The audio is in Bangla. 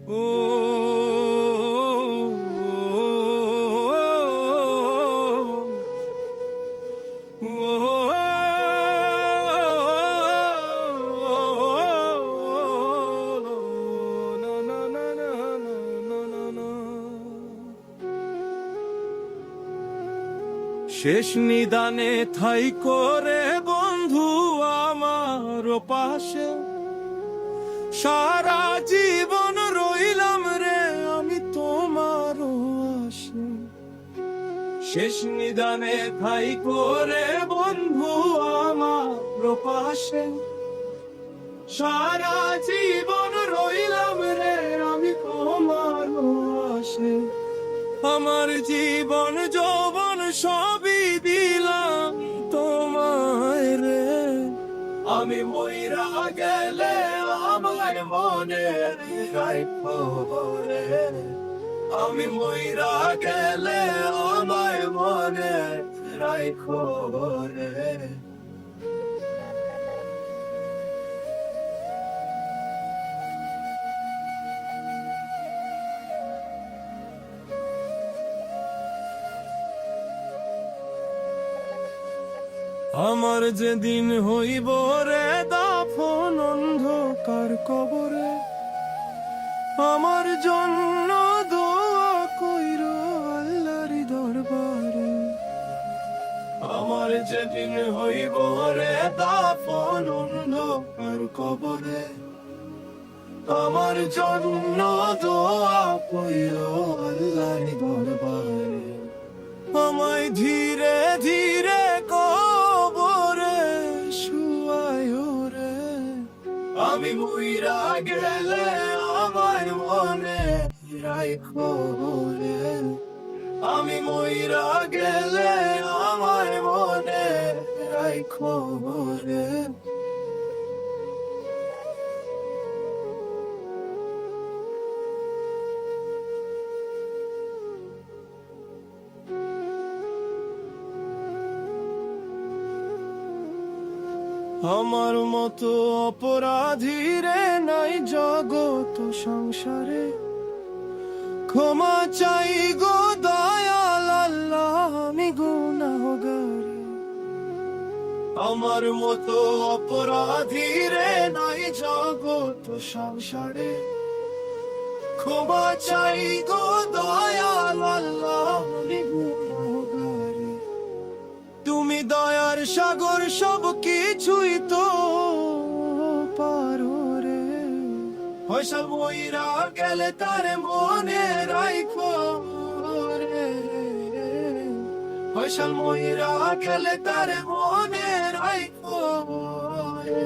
ও শেষ নিদানে ঠাই করে বন্ধু আমার পাশে, সারা জীবন রইলাম রে আমি তোমার আশে। শেষ নিদানে ঠাই করে বন্ধু আমার পাশে, সারা জীবন রইলাম রে আমি তোমার আশে। আমার জীবন যৌবন সবই দিলাম তোমায় রে, আমি মইরা গেলে আমার মনে রাখো রে, আমি মইরা গেলে আমার মনে রাখো রে। আমার যেদিন হইব রে দাফন অন্ধকার কবরে, আমার জন্য দোয়া কইরো আল্লাহর দরবারে। আমার যেদিন হইব রে দাফন অন্ধকার কবরে, আমার জন্য দোয়া কইরো আল্লাহর দরবারে। আমায় ধীরে ধীরে কবরে শুয়ায় রে, আমি মইরা গেলে আমার মনে রাখো রে, আমি মইরা গেলে আমার মনে রাখো রে। আমার মতো অপরাধী রে নাই জগত সংসারে, ক্ষমা চাই গো দয়াল আল্লাহ আমি গুনাহগার। আমার মতো অপরাধী রে নাই জগত সংসারে, ক্ষমা চাই গো দয়াল আল্লাহ আমি গুনাহগার। তুমি দয়ার সাগর সব কিছুই তো পারো রে, ফয়সাল মইরা গেলে তার মনে রাখো রে, ফয়সাল মইরা গেলে তার মনে রাখো রে।